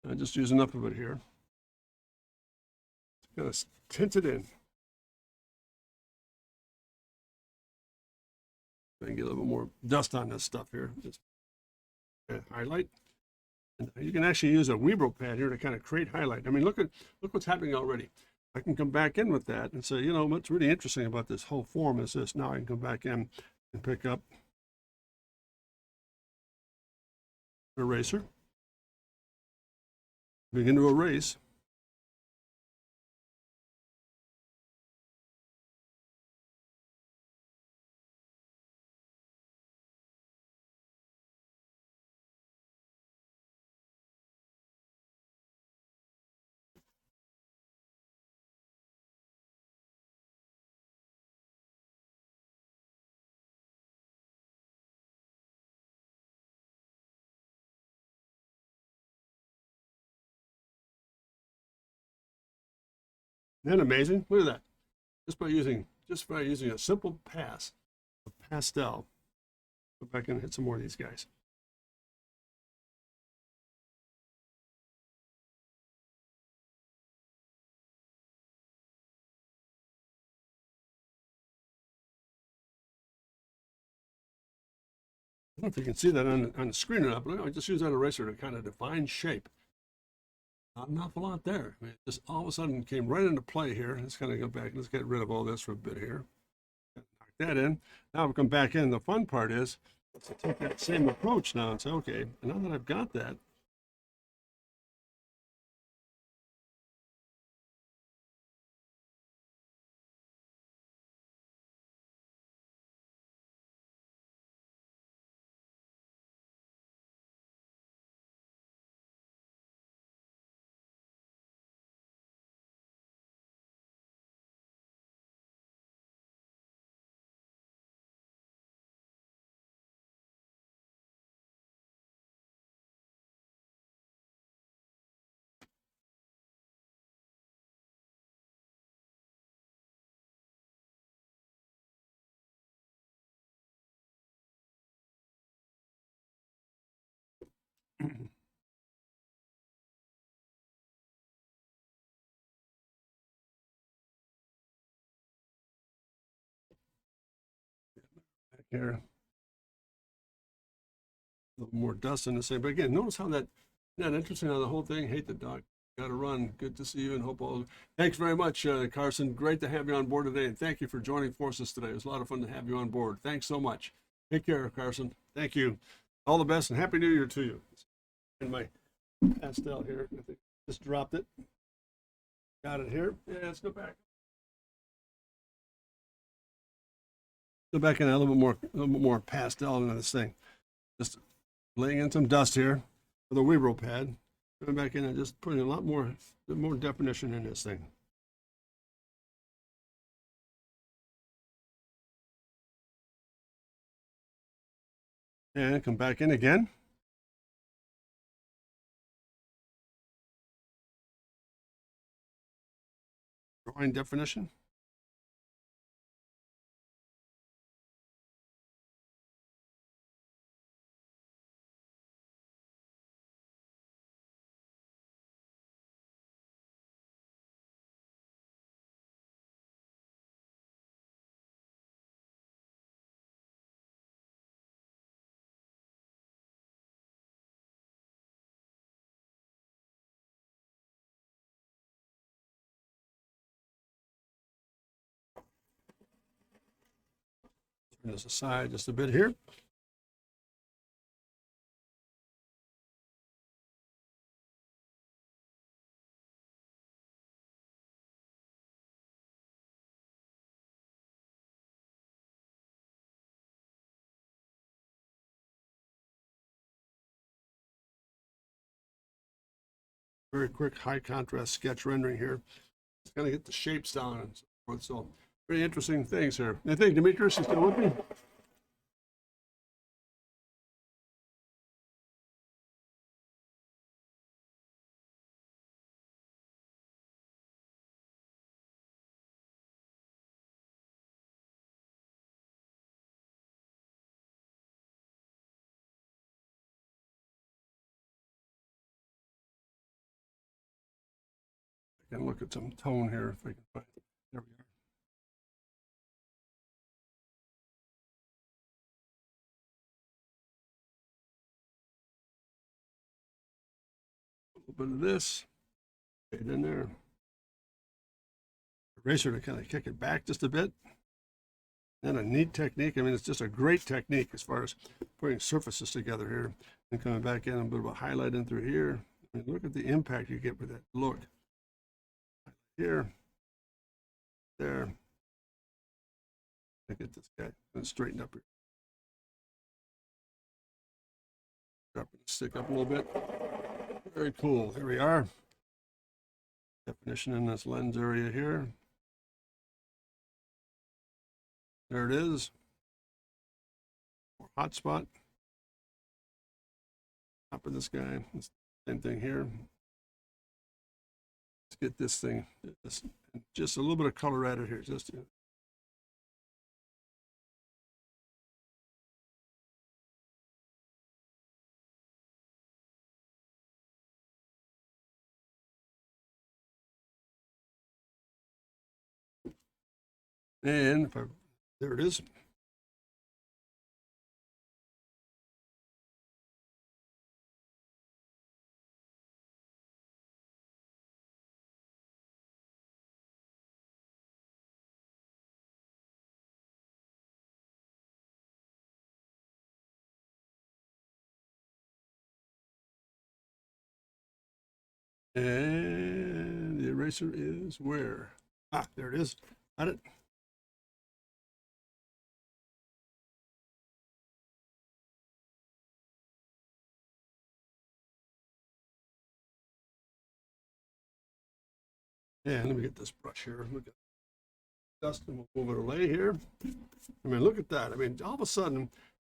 I just use enough of it here. Kind of tint it in. And get a little bit more dust on this stuff here. Just highlight. And you can actually use a Weebro pad here to kind of create highlight. I mean, look what's happening already. I can come back in with that and say, you know, what's really interesting about this whole form is this. Now I can come back in and pick up an eraser, begin to erase. Isn't that amazing? Look at that. Just by using a simple pass of pastel. Go back and hit some more of these guys. I don't know if you can see that on the screen or not, but I just use that eraser to kind of define shape. Not an awful lot there. I mean, it just all of a sudden came right into play here. Let's kind of go back. Let's get rid of all this for a bit here. Knock that in. Now we come back in. The fun part is to take that same approach now and say, okay, now that I've got that, back here, a little more dust in the same. But again, notice how that, isn't that interesting how the whole thing, hate the dog. Got to run. Good to see you and hope all. Thanks very much, Carson. Great to have you on board today. And thank you for joining forces today. It was a lot of fun to have you on board. Thanks so much. Take care, Carson. Thank you. All the best and Happy New Year to you. In my pastel here, I think just dropped it. Got it here. Yeah, let's go back. Go back in a little bit more pastel into this thing. Just laying in some dust here with a Weebro pad. Going back in and just putting a lot more definition in this thing. And come back in again. Drawing definition. Turn this aside just a bit here. Very quick high contrast sketch rendering here. It's going to get the shapes down and so forth. So very interesting things here. I think Demetrius is still with me. I can look at some tone here if I can find it. There we are. A little bit of this. Right in there. Eraser to kind of kick it back just a bit. And a neat technique. I mean, it's just a great technique as far as putting surfaces together here and coming back in a bit of a highlight in through here. I mean, look at the impact you get with that look. Here, there. I get this guy and straighten up here. Drop it, stick up a little bit. Very cool. Here we are. Definition in this lens area here. There it is. More hotspot. Top of this guy. Same thing here. Let's get this thing. Just a little bit of color added here. Just and if I, there it is. And the eraser is where? Ah, there it is. Got it. And let me get this brush here. Look at dust and we'll move it away here. I mean, look at that. I mean, all of a sudden,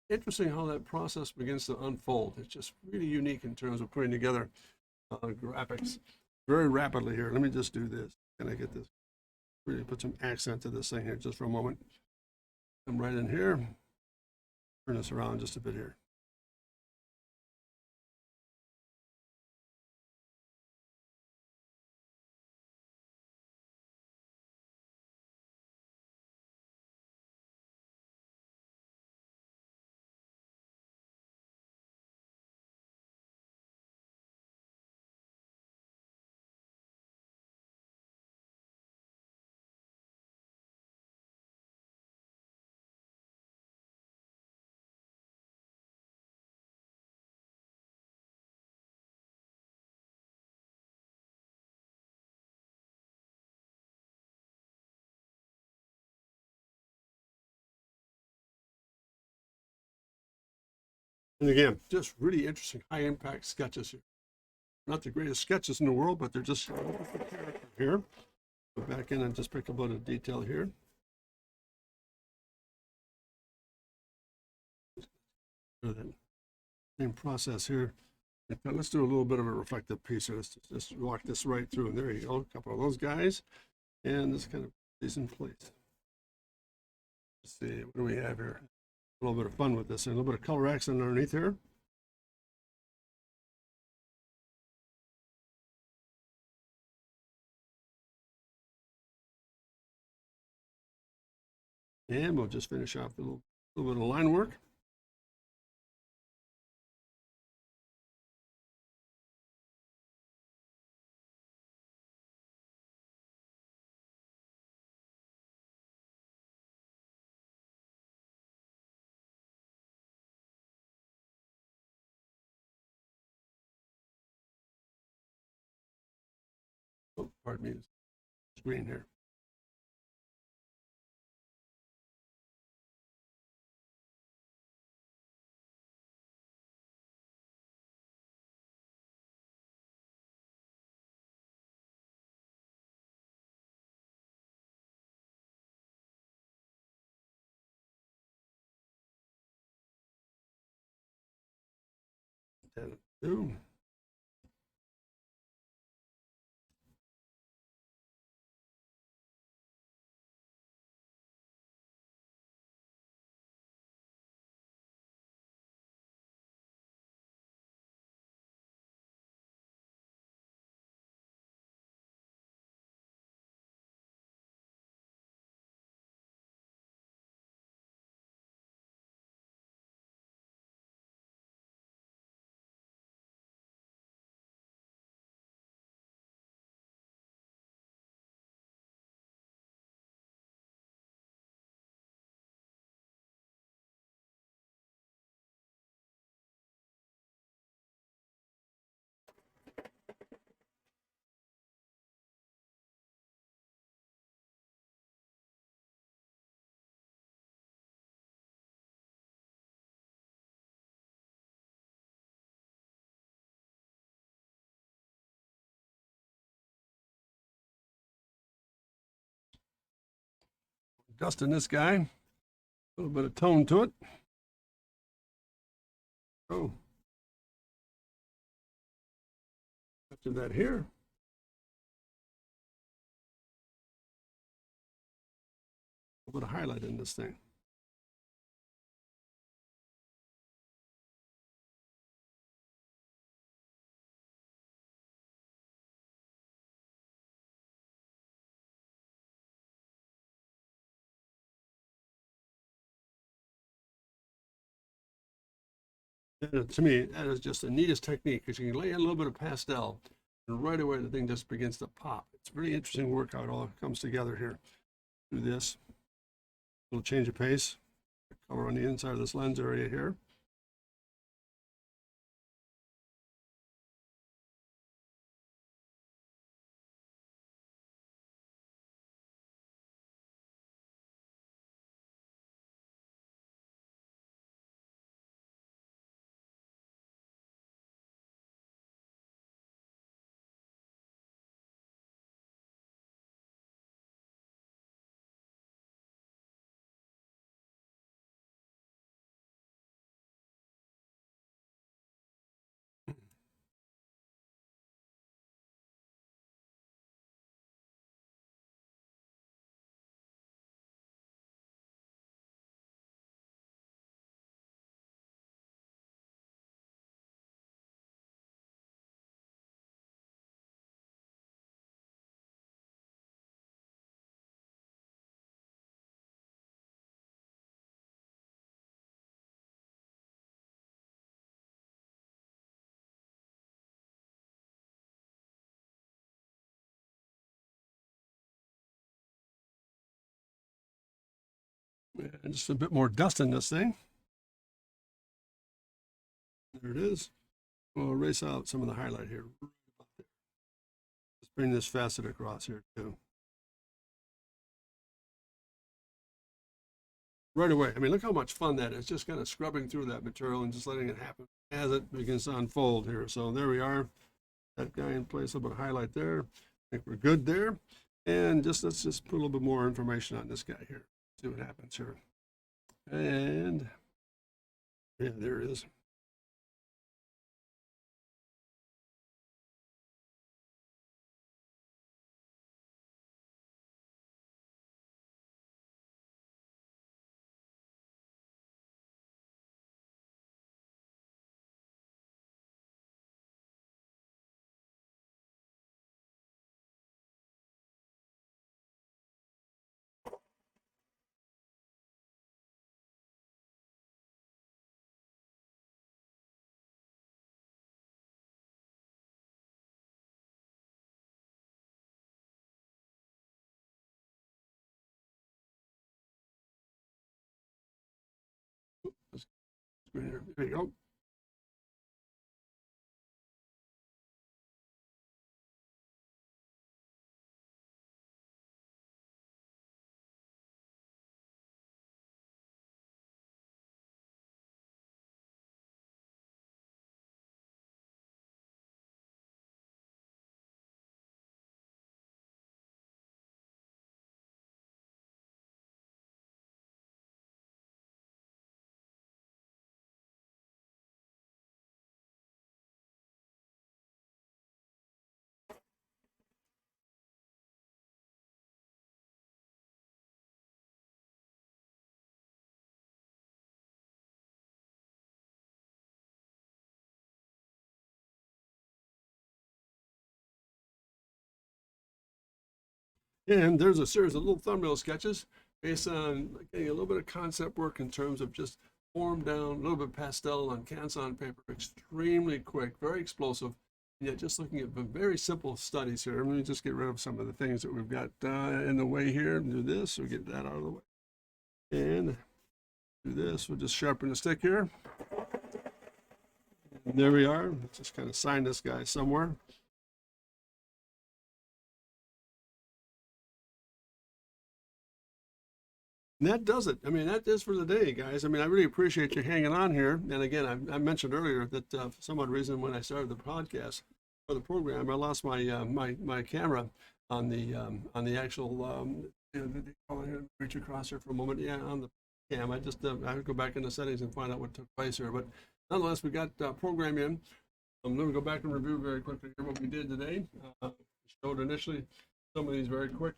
interesting how that process begins to unfold. It's just really unique in terms of putting together graphics very rapidly here. Let me just do this. Can I get this? Really put some accent to this thing here just for a moment. Come right in here. Turn this around just a bit here. And again, just really interesting high impact sketches here. Not the greatest sketches in the world, but they're just here. Go back in and just pick up a little detail here. Same process here. Let's do a little bit of a reflective piece here. Let's just walk this right through. And there you go, a couple of those guys. And this kind of is in place. Let's see, what do we have here? A little bit of fun with this, and a little bit of color accent underneath here. And we'll just finish off a little bit of line work. Oh, pardon me, screen here. Do. Dusting this guy, a little bit of tone to it. Oh, after that here. A little bit of highlight in this thing. To me, that is just the neatest technique because you can lay a little bit of pastel and right away the thing just begins to pop. It's really interesting work how it all comes together here. Do this, little change of pace, color on the inside of this lens area here. And just a bit more dust in this thing. There it is. We'll erase out some of the highlight here. Let's bring this facet across here too. Right away. I mean, look how much fun that is, just kind of scrubbing through that material and just letting it happen as it begins to unfold here. So there we are. That guy in place, a little bit of highlight there. I think we're good there. And let's just put a little bit more information on this guy here. See what happens here. And yeah, there it is. There you go. And there's a series of little thumbnail sketches based on getting a little bit of concept work in terms of just form down, a little bit pastel on Canson paper, extremely quick, very explosive. And yet just looking at very simple studies here. Let me just get rid of some of the things that we've got in the way here. Do this, we'll get that out of the way. And do this, we'll just sharpen the stick here. And there we are. Let's just kind of sign this guy somewhere. And that does it. I mean, that is for the day, guys. I mean, I really appreciate you hanging on here. And again, I mentioned earlier that for some odd reason, when I started the podcast for the program, I lost my my camera on the actual reach across here for a moment. Yeah, on the cam. I would go back in the settings and find out what took place here. But nonetheless, we got program in. Let me go back and review very quickly here what we did today. Showed initially some of these very quick.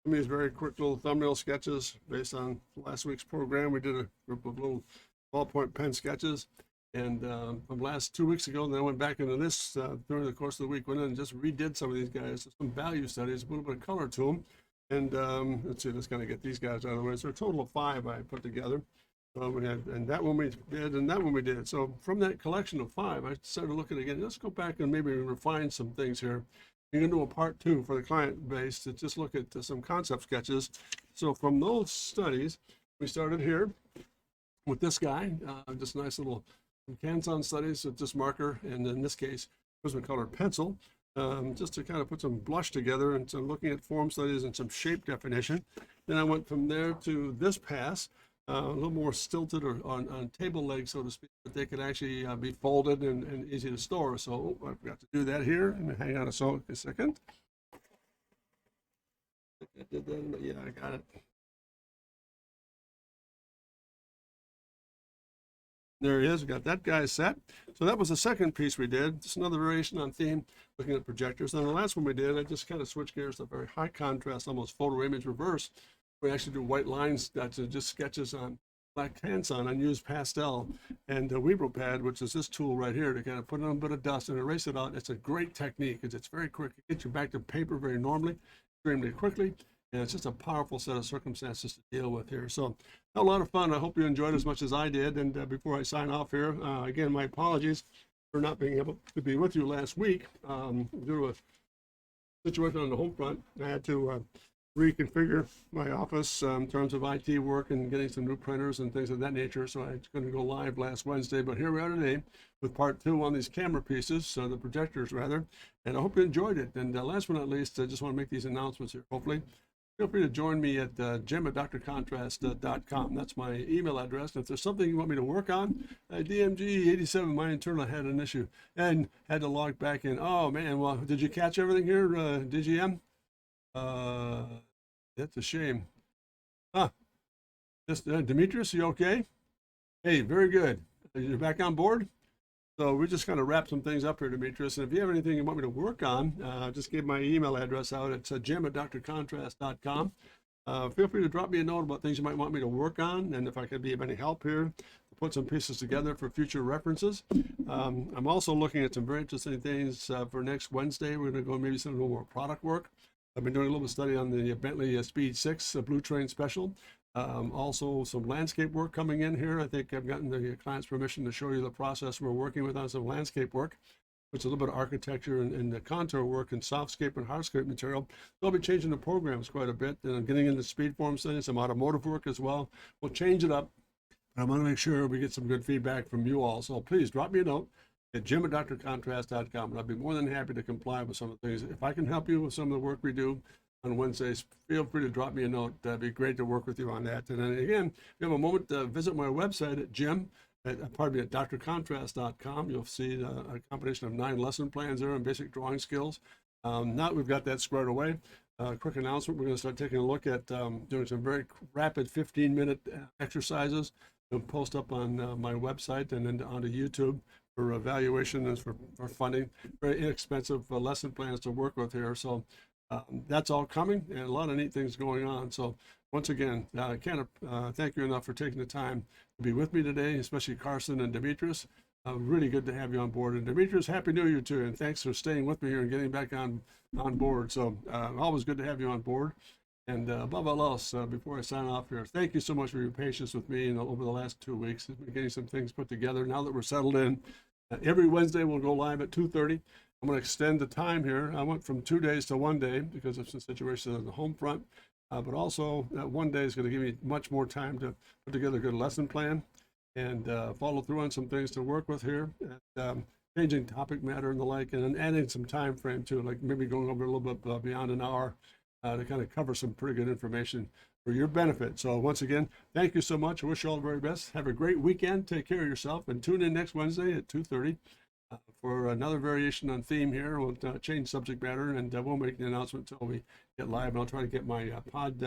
These very quick little thumbnail sketches based on last week's program. We did a group of little ballpoint pen sketches. And from last 2 weeks ago, then I went back into this during the course of the week, went in and just redid some of these guys, some value studies, a little bit of color to them. And let's see, let's kind of get these guys out of the way. So a total of 5 I put together. We had, and that one we did, and that one we did. So from that collection of 5, I started looking again. Let's go back and maybe refine some things here. You're going to do a part 2 for the client base to just look at some concept sketches. So from those studies, we started here with this guy, just a nice little Canson studies with this marker, and in this case, prism colored pencil, just to kind of put some blush together and some looking at form studies and some shape definition. Then I went from there to this pass, a little more stilted or on table legs, so to speak, but they could actually be folded and easy to store. So I've got to do that here. And hang on a second. I did that. Yeah, I got it. There he is. We got that guy set. So that was the second piece we did. Just another variation on theme, looking at projectors. Then the last one we did, I just kind of switched gears to very high contrast, almost photo image reverse. We actually do white lines that's just sketches on black Canson and use pastel and Weeble pad, which is this tool right here, to kind of put on a bit of dust and erase it out. It's a great technique because it's very quick. It gets you back to paper very normally, extremely quickly. And it's just a powerful set of circumstances to deal with here. So a lot of fun. I hope you enjoyed as much as I did. And before I sign off here, again, my apologies for not being able to be with you last week due to a situation on the home front. I had to reconfigure my office in terms of IT work and getting some new printers and things of that nature. So I was going to go live last Wednesday, but here we are today with part 2 on these camera pieces, the projectors rather. And I hope you enjoyed it. And last but not least, I just want to make these announcements here. Hopefully, feel free to join me at jim@drcontrast.com. That's my email address. And if there's something you want me to work on, DMG87, my internal had an issue and had to log back in. Oh man, well, did you catch everything here, DGM? That's a shame. Huh. Just, Demetrius, you okay? Hey, very good. You're back on board? So we just kind of wrap some things up here, Demetrius. And if you have anything you want me to work on, just give my email address out. It's jim@drcontrast.com. Feel free to drop me a note about things you might want me to work on, and if I could be of any help here, to put some pieces together for future references. I'm also looking at some very interesting things for next Wednesday. We're going to go maybe some more product work. I've been doing a little bit of study on the Bentley Speed 6 Blue Train Special. Also some landscape work coming in here. I think I've gotten the client's permission to show you the process we're working with on some landscape work, which is a little bit of architecture and the contour work and softscape and hardscape material. So I'll be changing the programs quite a bit, and I'm getting into speed form studies, some automotive work as well. We'll change it up. I want to make sure we get some good feedback from you all. So please drop me a note at jim@drcontrast.com, and I'll be more than happy to comply with some of the things. If I can help you with some of the work we do on Wednesdays, feel free to drop me a note. That'd be great to work with you on that. And then again, if you have a moment to visit my website at drcontrast.com, you'll see a combination of 9 lesson plans there and basic drawing skills. Now that we've got that squared away, quick announcement, we're going to start taking a look at doing some very rapid 15-minute exercises. They'll post up on my website and then onto YouTube for evaluation and for funding. Very inexpensive lesson plans to work with here. So that's all coming, and a lot of neat things going on. So once again, I can't thank you enough for taking the time to be with me today, especially Carson and Demetrius. Really good to have you on board. And Demetrius, Happy New Year to you, and thanks for staying with me here and getting back on board. So always good to have you on board. And above all else, before I sign off here, thank you so much for your patience with me over the last 2 weeks. We're getting some things put together now that we're settled in. Every Wednesday we'll go live at 2:30. I'm going to extend the time here. I went from 2 days to 1 day because of some situations on the home front, but also that 1 day is going to give me much more time to put together a good lesson plan and follow through on some things to work with here, and changing topic matter and the like, and then adding some time frame too, like maybe going over a little bit beyond an hour to kind of cover some pretty good information for your benefit. So once again, thank you so much. I wish you all the very best. Have a great weekend. Take care of yourself, and tune in next Wednesday at 2:30 for another variation on theme here. We'll change subject matter, and we'll make the announcement until we get live. And I'll try to get my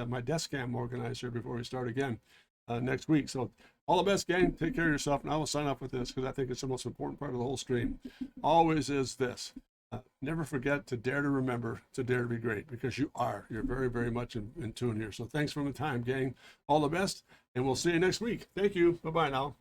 my desk cam organized here before we start again next week. So all the best, gang. Take care of yourself, and I will sign off with this because I think it's the most important part of the whole stream. Always is this. Never forget to dare to remember, to dare to be great, because you are. You're very, very much in tune here. So thanks for the time, gang. All the best, and we'll see you next week. Thank you. Bye-bye now.